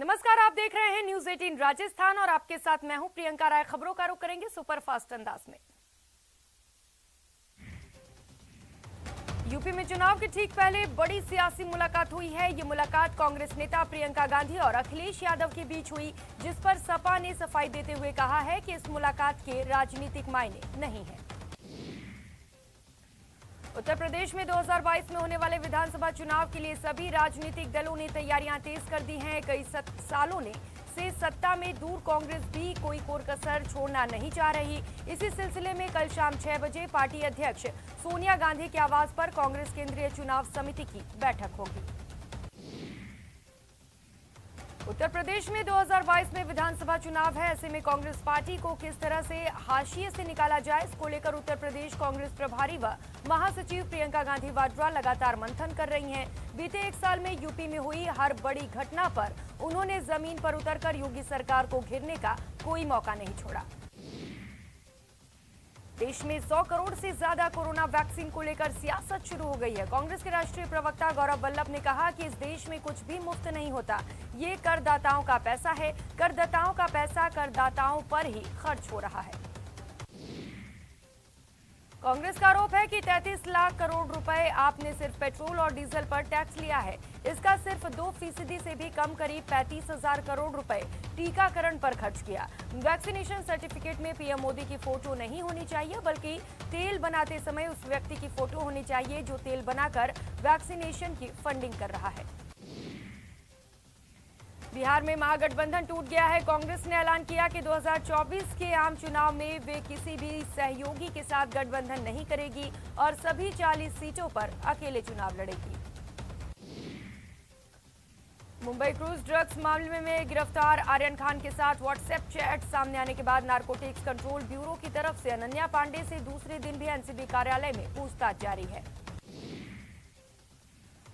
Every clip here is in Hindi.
नमस्कार, आप देख रहे हैं न्यूज 18 राजस्थान और आपके साथ मैं हूं प्रियंका राय। खबरों का रुख करेंगे सुपरफास्ट अंदाज में। यूपी में चुनाव के ठीक पहले बड़ी सियासी मुलाकात हुई है। ये मुलाकात कांग्रेस नेता प्रियंका गांधी और अखिलेश यादव के बीच हुई, जिस पर सपा ने सफाई देते हुए कहा है कि इस मुलाकात के राजनीतिक मायने नहीं है। उत्तर प्रदेश में 2022 में होने वाले विधानसभा चुनाव के लिए सभी राजनीतिक दलों ने तैयारियां तेज कर दी हैं। कई सालों से सत्ता में दूर कांग्रेस भी कोई कोर-कसर छोड़ना नहीं चाह रही। इसी सिलसिले में कल शाम 6 बजे पार्टी अध्यक्ष सोनिया गांधी के आवास पर कांग्रेस केंद्रीय चुनाव समिति की बैठक होगी। उत्तर प्रदेश में 2022 में विधानसभा चुनाव है। ऐसे में कांग्रेस पार्टी को किस तरह से हाशिए से निकाला जाए, इसको लेकर उत्तर प्रदेश कांग्रेस प्रभारी व महासचिव प्रियंका गांधी वाड्रा लगातार मंथन कर रही हैं। बीते एक साल में यूपी में हुई हर बड़ी घटना पर उन्होंने जमीन पर उतरकर योगी सरकार को घेरने का कोई मौका नहीं छोड़ा। देश में 100 करोड़ से ज्यादा कोरोना वैक्सीन को लेकर सियासत शुरू हो गई है। कांग्रेस के राष्ट्रीय प्रवक्ता गौरव वल्लभ ने कहा कि इस देश में कुछ भी मुफ्त नहीं होता, ये करदाताओं का पैसा है। करदाताओं का पैसा करदाताओं पर ही खर्च हो रहा है। कांग्रेस का आरोप है कि 33 लाख करोड़ रुपए आपने सिर्फ पेट्रोल और डीजल पर टैक्स लिया है। इसका सिर्फ 2% से भी कम, करीब 35,000 करोड़ रुपए टीकाकरण पर खर्च किया। वैक्सीनेशन सर्टिफिकेट में पीएम मोदी की फोटो नहीं होनी चाहिए, बल्कि तेल बनाते समय उस व्यक्ति की फोटो होनी चाहिए जो तेल बनाकर वैक्सीनेशन की फंडिंग कर रहा है। बिहार में महागठबंधन टूट गया है। कांग्रेस ने ऐलान किया कि 2024 के आम चुनाव में वे किसी भी सहयोगी के साथ गठबंधन नहीं करेगी और सभी 40 सीटों पर अकेले चुनाव लड़ेगी। मुंबई क्रूज ड्रग्स मामले में गिरफ्तार आर्यन खान के साथ व्हाट्सएप चैट सामने आने के बाद नारकोटिक्स कंट्रोल ब्यूरो की तरफ से अनन्या पांडे से दूसरे दिन भी एनसीबी कार्यालय में पूछताछ जारी है।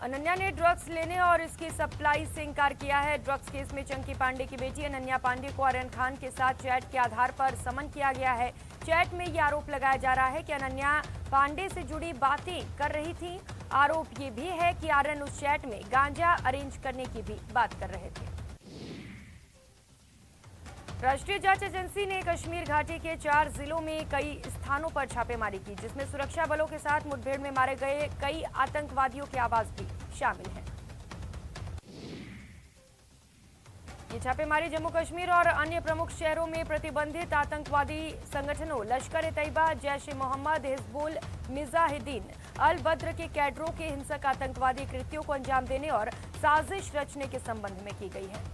अनन्या ने ड्रग्स लेने और इसकी सप्लाई से इंकार किया है। ड्रग्स केस में चंकी पांडे की बेटी अनन्या पांडे को आर्यन खान के साथ चैट के आधार पर समन किया गया है। चैट में यह आरोप लगाया जा रहा है कि अनन्या पांडे से जुड़ी बातें कर रही थी। आरोप ये भी है कि आर्यन उस चैट में गांजा अरेंज करने की भी बात कर रहे थे। राष्ट्रीय जांच एजेंसी ने कश्मीर घाटी के 4 जिलों में कई स्थानों पर छापेमारी की, जिसमें सुरक्षा बलों के साथ मुठभेड़ में मारे गए कई आतंकवादियों के आवास भी शामिल हैं। ये छापेमारी जम्मू कश्मीर और अन्य प्रमुख शहरों में प्रतिबंधित आतंकवादी संगठनों लश्कर-ए-तैयबा, जैश-ए-मोहम्मद, हिजबुल मुजाहिदीन अल बद्र के कैडरों के हिंसक आतंकवादी कृत्यों को अंजाम देने और साजिश रचने के संबंध में की गई है।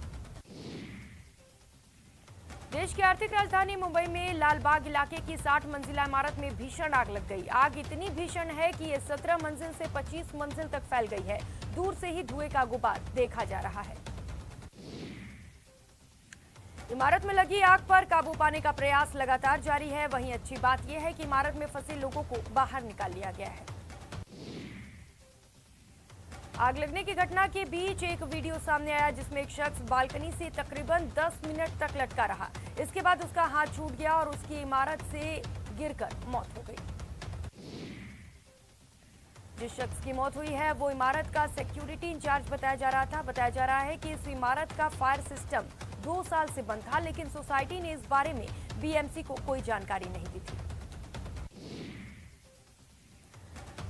देश की आर्थिक राजधानी मुंबई में लालबाग इलाके की 60 मंजिला इमारत में भीषण आग लग गई। आग इतनी भीषण है कि ये 17 मंजिल से 25 मंजिल तक फैल गई है। दूर से ही धुएं का गुबार देखा जा रहा है। इमारत में लगी आग पर काबू पाने का प्रयास लगातार जारी है। वहीं अच्छी बात यह है कि इमारत में फंसे लोगों को बाहर निकाल लिया गया है। आग लगने की घटना के बीच एक वीडियो सामने आया, जिसमें एक शख्स बालकनी से तकरीबन 10 मिनट तक लटका रहा। इसके बाद उसका हाथ छूट गया और उसकी इमारत से गिरकर मौत हो गई। जिस शख्स की मौत हुई है वो इमारत का सिक्योरिटी इंचार्ज बताया जा रहा था। बताया जा रहा है कि इस इमारत का फायर सिस्टम 2 साल से बंद था, लेकिन सोसाइटी ने इस बारे में बीएमसी को कोई जानकारी नहीं दी थी।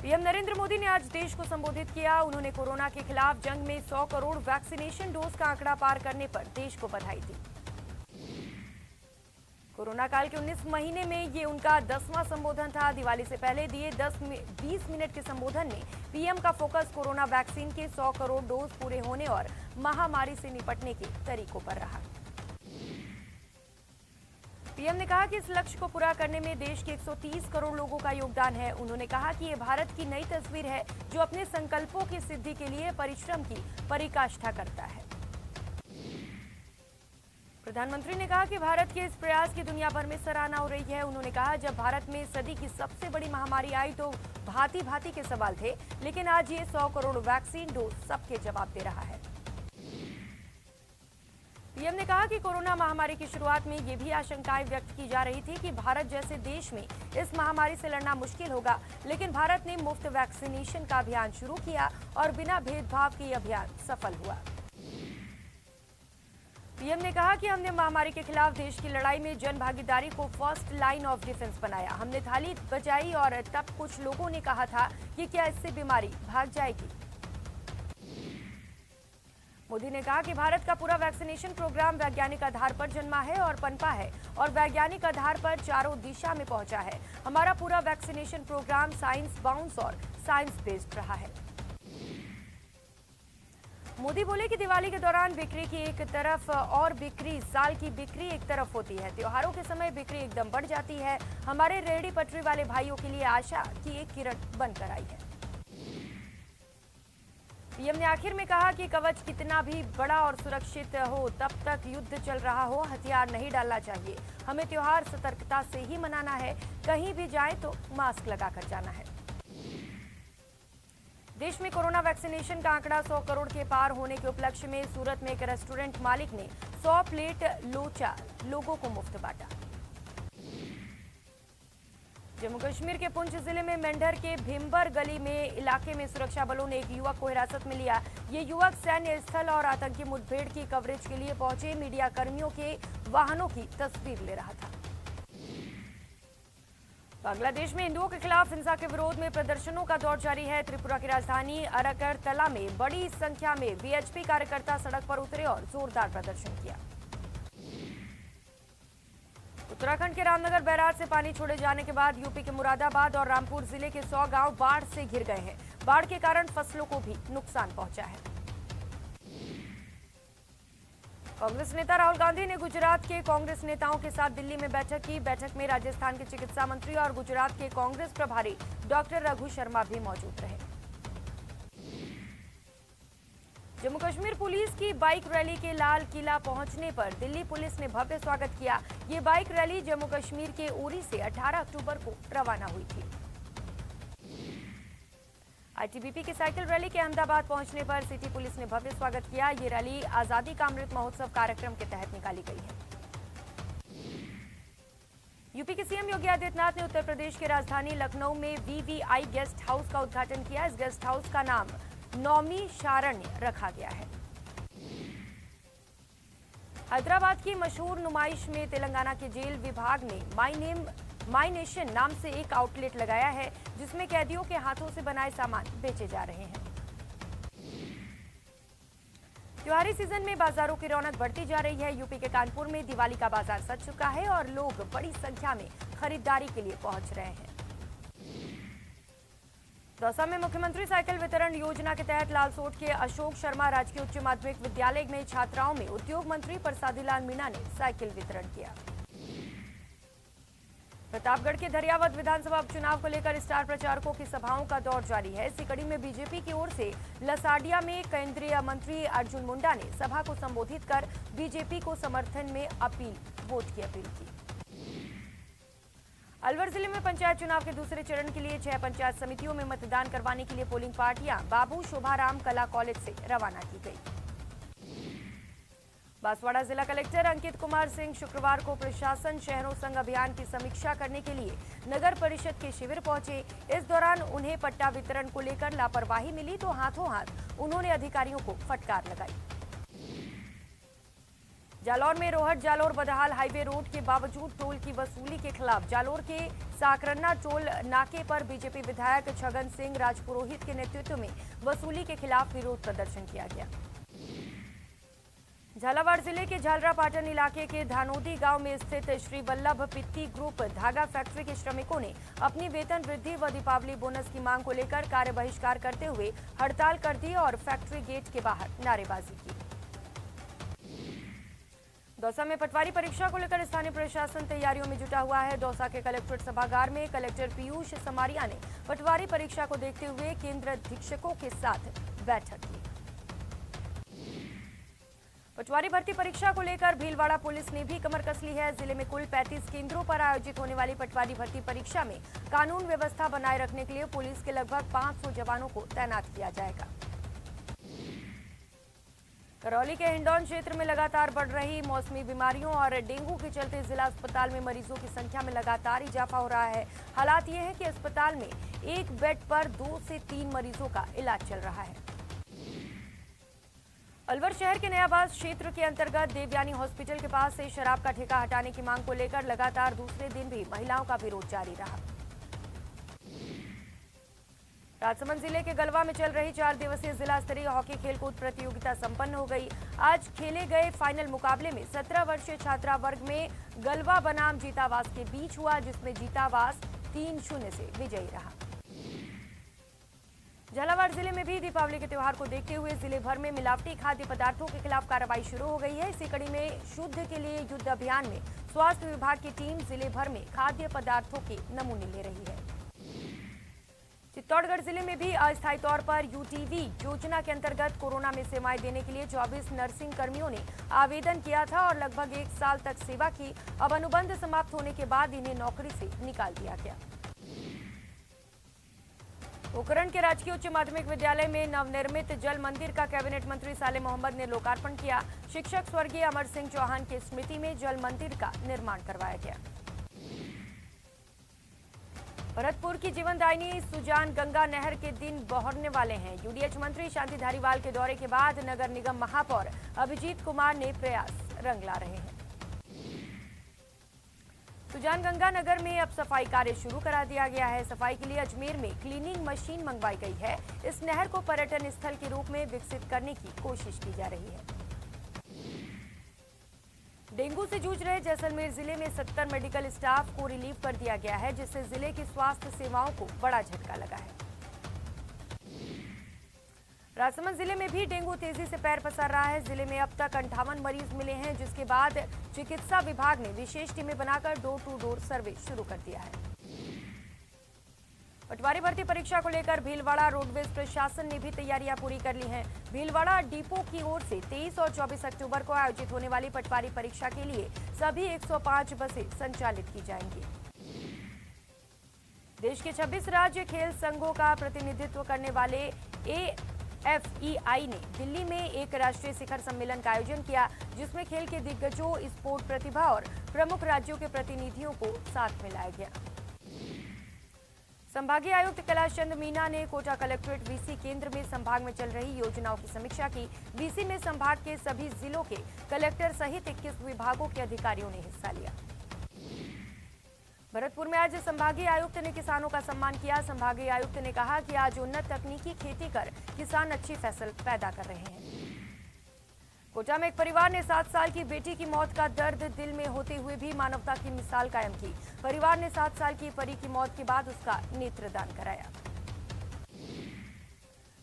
पीएम नरेंद्र मोदी ने आज देश को संबोधित किया। उन्होंने कोरोना के खिलाफ जंग में 100 करोड़ वैक्सीनेशन डोज का आंकड़ा पार करने पर देश को बधाई दी। कोरोना काल के 19 महीने में ये उनका 10वां संबोधन था। दिवाली से पहले दिए 20 मिनट के संबोधन में पीएम का फोकस कोरोना वैक्सीन के 100 करोड़ डोज पूरे होने और महामारी से निपटने के तरीकों पर रहा। पीएम ने कहा कि इस लक्ष्य को पूरा करने में देश के 130 करोड़ लोगों का योगदान है। उन्होंने कहा कि ये भारत की नई तस्वीर है, जो अपने संकल्पों की सिद्धि के लिए परिश्रम की पराकाष्ठा करता है। प्रधानमंत्री ने कहा कि भारत के इस प्रयास की दुनिया भर में सराहना हो रही है। उन्होंने कहा, जब भारत में सदी की सबसे बड़ी महामारी आई तो भांति भांति के सवाल थे, लेकिन आज ये 100 करोड़ वैक्सीन डोज सबके जवाब दे रहा है। पीएम ने कहा कि कोरोना महामारी की शुरुआत में ये भी आशंकाएं व्यक्त की जा रही थी कि भारत जैसे देश में इस महामारी से लड़ना मुश्किल होगा, लेकिन भारत ने मुफ्त वैक्सीनेशन का अभियान शुरू किया और बिना भेदभाव के ये अभियान सफल हुआ। पीएम ने कहा कि हमने महामारी के खिलाफ देश की लड़ाई में जन भागीदारी को फर्स्ट लाइन ऑफ डिफेंस बनाया। हमने थाली बचाई और तब कुछ लोगों ने कहा था कि क्या इससे बीमारी भाग जाएगी। मोदी ने कहा कि भारत का पूरा वैक्सीनेशन प्रोग्राम वैज्ञानिक आधार पर जन्मा है और पनपा है और वैज्ञानिक आधार पर चारों दिशा में पहुंचा है। हमारा पूरा वैक्सीनेशन प्रोग्राम साइंस बाउंस और साइंस बेस्ड रहा है। मोदी बोले कि दिवाली के दौरान बिक्री की एक तरफ और बिक्री साल की बिक्री एक तरफ होती है। त्योहारों के समय बिक्री एकदम बढ़ जाती है। हमारे रेहड़ी पटरी वाले भाइयों के लिए आशा की एक किरण बनकर आई है। पीएम ने आखिर में कहा कि कवच कितना भी बड़ा और सुरक्षित हो, तब तक युद्ध चल रहा हो, हथियार नहीं डालना चाहिए। हमें त्योहार सतर्कता से ही मनाना है। कहीं भी जाए तो मास्क लगाकर जाना है। देश में कोरोना वैक्सीनेशन का आंकड़ा 100 करोड़ के पार होने के उपलक्ष्य में सूरत में एक रेस्टोरेंट मालिक ने 100 प्लेट लोचा लोगों को मुफ्त बांटा। जम्मू कश्मीर के पुंछ जिले में मेंढर के भीमबर गली में इलाके में सुरक्षा बलों ने एक युवक को हिरासत में लिया। ये युवक सैन्य स्थल और आतंकी मुठभेड़ की कवरेज के लिए पहुंचे मीडिया कर्मियों के वाहनों की तस्वीर ले रहा था। बांग्लादेश में हिंदुओं के खिलाफ हिंसा के विरोध में प्रदर्शनों का दौर जारी है। त्रिपुरा की राजधानी अरकरतला में बड़ी संख्या में वीएचपी कार्यकर्ता सड़क पर उतरे और जोरदार प्रदर्शन किया। उत्तराखंड के रामनगर बैराज से पानी छोड़े जाने के बाद यूपी के मुरादाबाद और रामपुर जिले के 100 गांव बाढ़ से घिर गए हैं। बाढ़ के कारण फसलों को भी नुकसान पहुंचा है। कांग्रेस नेता राहुल गांधी ने गुजरात के कांग्रेस नेताओं के साथ दिल्ली में बैठक की। बैठक में राजस्थान के चिकित्सा मंत्री और गुजरात के कांग्रेस प्रभारी डॉक्टर रघु शर्मा भी मौजूद रहे। जम्मू कश्मीर पुलिस की बाइक रैली के लाल किला पहुंचने पर दिल्ली पुलिस ने भव्य स्वागत किया। ये बाइक रैली जम्मू कश्मीर के उरी से 18 अक्टूबर को रवाना हुई थी। आईटीबीपी की साइकिल रैली के अहमदाबाद पहुंचने पर सिटी पुलिस ने भव्य स्वागत किया। ये रैली आजादी का अमृत महोत्सव कार्यक्रम के तहत निकाली गई है। यूपी के सीएम योगी आदित्यनाथ ने उत्तर प्रदेश की राजधानी लखनऊ में वीवीआई गेस्ट हाउस का उद्घाटन किया। इस गेस्ट हाउस का नाम नौमी शारण्य रखा गया है। हैदराबाद की मशहूर नुमाइश में तेलंगाना के जेल विभाग ने माई नेशन नाम से एक आउटलेट लगाया है, जिसमें कैदियों के हाथों से बनाए सामान बेचे जा रहे हैं। त्योहारी सीजन में बाजारों की रौनक बढ़ती जा रही है। यूपी के कानपुर में दिवाली का बाजार सज चुका है और लोग बड़ी संख्या में खरीदारी के लिए पहुंच रहे हैं। दौसा में मुख्यमंत्री साइकिल वितरण योजना के तहत लालसोट के अशोक शर्मा राजकीय उच्च माध्यमिक विद्यालय में छात्राओं में उद्योग मंत्री प्रसादीलाल मीणा ने साइकिल वितरण किया। प्रतापगढ़ के धरियावद विधानसभा उपचुनाव को लेकर स्टार प्रचारकों की सभाओं का दौर जारी है। इसी कड़ी में बीजेपी की ओर से लसाडिया में केंद्रीय मंत्री अर्जुन मुंडा ने सभा को संबोधित कर बीजेपी को समर्थन में वोट की अपील की। अलवर जिले में पंचायत चुनाव के दूसरे चरण के लिए 6 पंचायत समितियों में मतदान करवाने के लिए पोलिंग पार्टियां बाबू शोभाराम कला कॉलेज से रवाना की गई। बांसवाड़ा जिला कलेक्टर अंकित कुमार सिंह शुक्रवार को प्रशासन शहरों संघ अभियान की समीक्षा करने के लिए नगर परिषद के शिविर पहुंचे। इस दौरान उन्हें पट्टा वितरण को लेकर लापरवाही मिली तो हाथों हाथ उन्होंने अधिकारियों को फटकार लगाई। जालौर में रोहट जालौर बदहाल हाईवे रोड के बावजूद टोल की वसूली के खिलाफ जालौर के साकरन्ना टोल नाके पर बीजेपी विधायक छगन सिंह राजपुरोहित के नेतृत्व में वसूली के खिलाफ विरोध प्रदर्शन किया गया। झालावाड़ जिले के झालरापाटन इलाके के धानोदी गांव में स्थित श्री वल्लभ पित्ती ग्रुप धागा फैक्ट्री के श्रमिकों ने अपनी वेतन वृद्धि व दीपावली बोनस की मांग को लेकर कार्य बहिष्कार करते हुए हड़ताल कर दी और फैक्ट्री गेट के बाहर नारेबाजी की। दौसा में पटवारी परीक्षा को लेकर स्थानीय प्रशासन तैयारियों में जुटा हुआ है। दौसा के कलेक्ट्रेट सभागार में कलेक्टर पीयूष समारिया ने पटवारी परीक्षा को देखते हुए केंद्र अधीक्षकों के साथ बैठक की। पटवारी भर्ती परीक्षा को लेकर भीलवाड़ा पुलिस ने भी कमर कस ली है। जिले में कुल 35 केंद्रों पर आयोजित होने वाली पटवारी भर्ती परीक्षा में कानून व्यवस्था बनाए रखने के लिए पुलिस के लगभग 500 जवानों को तैनात किया जाएगा। करौली के हिंडौन क्षेत्र में लगातार बढ़ रही मौसमी बीमारियों और डेंगू के चलते जिला अस्पताल में मरीजों की संख्या में लगातार इजाफा हो रहा है। हालात ये है कि अस्पताल में एक बेड पर 2 से 3 मरीजों का इलाज चल रहा है। अलवर शहर के नयाबाज क्षेत्र के अंतर्गत देवयानी हॉस्पिटल के पास से शराब का ठेका हटाने की मांग को लेकर लगातार दूसरे दिन भी महिलाओं का विरोध जारी रहा। राजसमंद जिले के गलवा में चल रही 4 दिवसीय जिला स्तरीय हॉकी खेलकूद प्रतियोगिता संपन्न हो गई। आज खेले गए फाइनल मुकाबले में 17 वर्षीय छात्रा वर्ग में गलवा बनाम जीतावास के बीच हुआ, जिसमें जीतावास 3-0 से विजयी रहा। झालावाड़ जिले में भी दीपावली के त्योहार को देखते हुए जिले भर में मिलावटी खाद्य पदार्थों के खिलाफ कार्रवाई शुरू हो गई है। इसी कड़ी में शुद्ध के लिए युद्ध अभियान में स्वास्थ्य विभाग की टीम जिले भर में खाद्य पदार्थों के नमूने ले रही है। चित्तौड़गढ़ जिले में भी अस्थायी तौर पर यूटीवी योजना के अंतर्गत कोरोना में सेवाएं देने के लिए 24 नर्सिंग कर्मियों ने आवेदन किया था और लगभग 1 साल तक सेवा की। अब अनुबंध समाप्त होने के बाद इन्हें नौकरी से निकाल दिया गया। पोखरण के राजकीय उच्च माध्यमिक विद्यालय में नवनिर्मित जल मंदिर का कैबिनेट मंत्री साले मोहम्मद ने लोकार्पण किया। शिक्षक स्वर्गीय अमर सिंह चौहान की स्मृति में जल मंदिर का निर्माण करवाया गया। भरतपुर की जीवनदायिनी सुजान गंगा नहर के दिन बहरने वाले हैं। यूडीएच मंत्री शांति धारीवाल के दौरे के बाद नगर निगम महापौर अभिजीत कुमार ने प्रयास रंग ला रहे हैं। सुजान गंगा नगर में अब सफाई कार्य शुरू करा दिया गया है। सफाई के लिए अजमेर में क्लीनिंग मशीन मंगवाई गई है। इस नहर को पर्यटन स्थल के रूप में विकसित करने की कोशिश की जा रही है। डेंगू से जूझ रहे जैसलमेर जिले में 70 मेडिकल स्टाफ को रिलीव कर दिया गया है, जिससे जिले की स्वास्थ्य सेवाओं को बड़ा झटका लगा है। राजसमंद जिले में भी डेंगू तेजी से पैर पसार रहा है। जिले में अब तक 58 मरीज मिले हैं, जिसके बाद चिकित्सा विभाग ने विशेष टीमें बनाकर डोर टू डोर सर्वे शुरू कर दिया है। पटवारी भर्ती परीक्षा को लेकर भीलवाड़ा रोडवेज प्रशासन ने भी तैयारियां पूरी कर ली हैं। भीलवाड़ा डिपो की ओर से 23 और 24 अक्टूबर को आयोजित होने वाली पटवारी परीक्षा के लिए सभी 105 बसें संचालित की जाएंगी। देश के 26 राज्य खेल संघों का प्रतिनिधित्व करने वाले AFEI ने दिल्ली में एक राष्ट्रीय शिखर सम्मेलन का आयोजन किया, जिसमें खेल के दिग्गजों, स्पोर्ट प्रतिभा और प्रमुख राज्यों के प्रतिनिधियों को साथ में लाया गया। संभागीय आयुक्त कैलाश चंद्र मीना ने कोटा कलेक्ट्रेट वीसी केंद्र में संभाग में चल रही योजनाओं की समीक्षा की। वीसी में संभाग के सभी जिलों के कलेक्टर सहित 21 विभागों के अधिकारियों ने हिस्सा लिया। भरतपुर में आज संभागीय आयुक्त ने किसानों का सम्मान किया। संभागीय आयुक्त ने कहा कि आज उन्नत तकनीकी खेती कर किसान अच्छी फसल पैदा कर रहे हैं। कोटा में एक परिवार ने 7 साल की बेटी की मौत का दर्द दिल में होते हुए भी मानवता की मिसाल कायम की। परिवार ने 7 साल की परी की मौत के बाद उसका नेत्रदान कराया।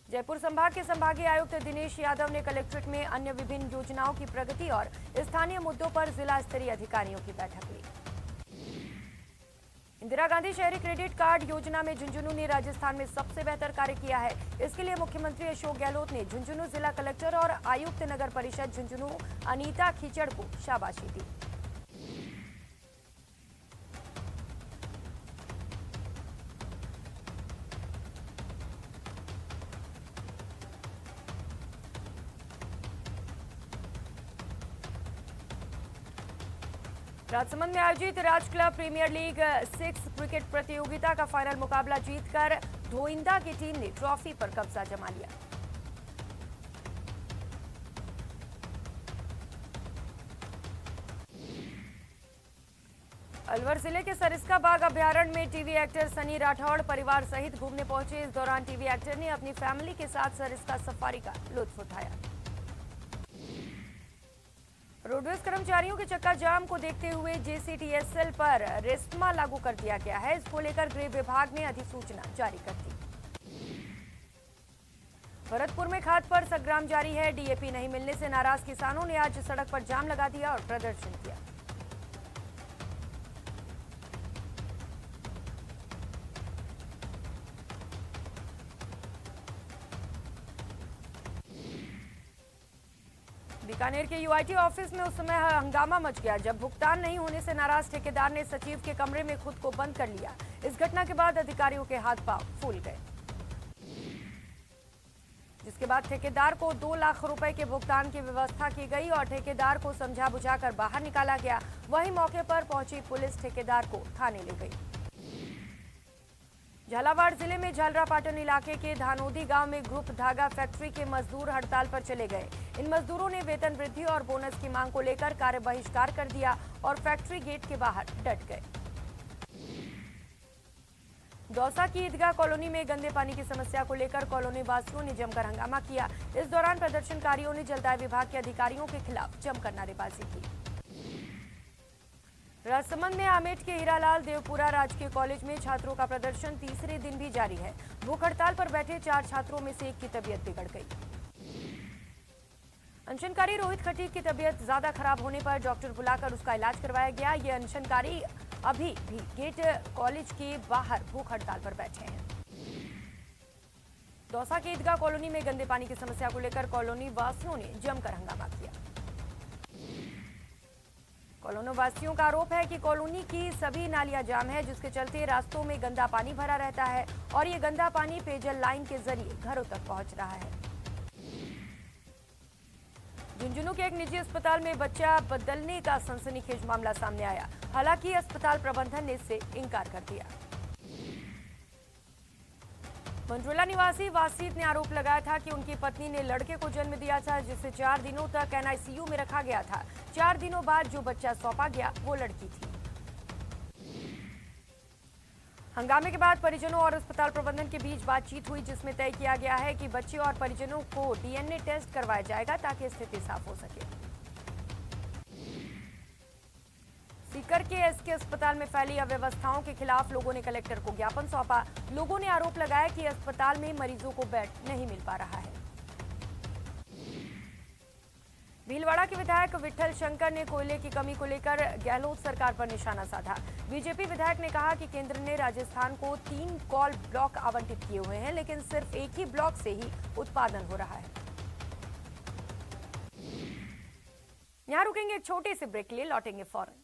जयपुर संभाग के संभागीय आयुक्त दिनेश यादव ने कलेक्ट्रेट में अन्य विभिन्न योजनाओं की प्रगति और स्थानीय मुद्दों पर जिला स्तरीय अधिकारियों की बैठक ली। इंदिरा गांधी शहरी क्रेडिट कार्ड योजना में झुंझुनू ने राजस्थान में सबसे बेहतर कार्य किया है। इसके लिए मुख्यमंत्री अशोक गहलोत ने झुंझुनू जिला कलेक्टर और आयुक्त नगर परिषद झुंझुनू अनीता खीचड़ को शाबाशी दी। राजसमंद में आयोजित राज क्लब प्रीमियर लीग 6 क्रिकेट प्रतियोगिता का फाइनल मुकाबला जीतकर धोइंदा की टीम ने ट्रॉफी पर कब्जा जमा लिया। अलवर जिले के सरिस्का बाग अभ्यारण्य में टीवी एक्टर सनी राठौड़ परिवार सहित घूमने पहुंचे। इस दौरान टीवी एक्टर ने अपनी फैमिली के साथ सरिस्का सफारी का लुत्फ उठाया। रोडवेज कर्मचारियों के चक्का जाम को देखते हुए JCTSL पर रेस्मा लागू कर दिया गया है। इसको लेकर गृह विभाग ने अधिसूचना जारी कर दी। भरतपुर में खाद पर संग्राम जारी है। DAP नहीं मिलने से नाराज किसानों ने आज सड़क पर जाम लगा दिया और प्रदर्शन किया। बीकानेर के UIT ऑफिस में उस समय हंगामा मच गया जब भुगतान नहीं होने से नाराज ठेकेदार ने सचिव के कमरे में खुद को बंद कर लिया। इस घटना के बाद अधिकारियों के हाथ पांव फूल गए, जिसके बाद ठेकेदार को 2 लाख रुपए के भुगतान की व्यवस्था की गई और ठेकेदार को समझा बुझाकर बाहर निकाला गया। वहीं मौके पर पहुंची पुलिस ठेकेदार को थाने ले गई। झालावाड़ जिले में झालरापाटन इलाके के धानोदी गांव में ग्रुप धागा फैक्ट्री के मजदूर हड़ताल पर चले गए। इन मजदूरों ने वेतन वृद्धि और बोनस की मांग को लेकर कार्य बहिष्कार कर दिया और फैक्ट्री गेट के बाहर डट गए। दौसा की ईदगाह कॉलोनी में गंदे पानी की समस्या को लेकर कॉलोनी वासियों ने जमकर हंगामा किया। इस दौरान प्रदर्शनकारियों ने जलदाय विभाग के अधिकारियों के खिलाफ जमकर नारेबाजी की। राजसमंद में आमेठ के हीरालाल देवपुरा राजकीय कॉलेज में छात्रों का प्रदर्शन तीसरे दिन भी जारी है। भूख हड़ताल पर बैठे 4 छात्रों में से एक की तबीयत बिगड़ गई। अनशनकारी रोहित खटीक की तबीयत ज्यादा खराब होने पर डॉक्टर बुलाकर उसका इलाज करवाया गया। ये अनशनकारी अभी भी गेट कॉलेज के बाहर भूख हड़ताल पर बैठे हैं। दौसा के ईदगाह कॉलोनी में गंदे पानी की समस्या को लेकर कॉलोनी वासियों ने जमकर हंगामा किया। कॉलोनी वासियों का आरोप है कि कॉलोनी की सभी नालियां जाम है, जिसके चलते रास्तों में गंदा पानी भरा रहता है और ये गंदा पानी पेयजल लाइन के जरिए घरों तक पहुंच रहा है। झुंझुनू के एक निजी अस्पताल में बच्चा बदलने का सनसनीखेज मामला सामने आया। हालांकि अस्पताल प्रबंधन ने इससे इनकार कर दिया। मंडरोला निवासी वासीत ने आरोप लगाया था कि उनकी पत्नी ने लड़के को जन्म दिया था, जिसे 4 दिनों तक एनआईसीयू में रखा गया था। 4 दिनों बाद जो बच्चा सौंपा गया वो लड़की थी। हंगामे के बाद परिजनों और अस्पताल प्रबंधन के बीच बातचीत हुई, जिसमें तय किया गया है कि बच्चे और परिजनों को डीएनए टेस्ट करवाया जाएगा ताकि स्थिति साफ हो सके। सीकर के एसके अस्पताल में फैली अव्यवस्थाओं के खिलाफ लोगों ने कलेक्टर को ज्ञापन सौंपा। लोगों ने आरोप लगाया कि अस्पताल में मरीजों को बेड नहीं मिल पा रहा है। भीलवाड़ा के विधायक विठल शंकर ने कोयले की कमी को लेकर गहलोत सरकार पर निशाना साधा। बीजेपी विधायक ने कहा कि केंद्र ने राजस्थान को 3 कोल ब्लॉक आवंटित किए हुए हैं, लेकिन सिर्फ एक ही ब्लॉक से ही उत्पादन हो रहा है। यहां रुकेंगे एक छोटे से ब्रेक के लिए, लौटेंगे फौरन।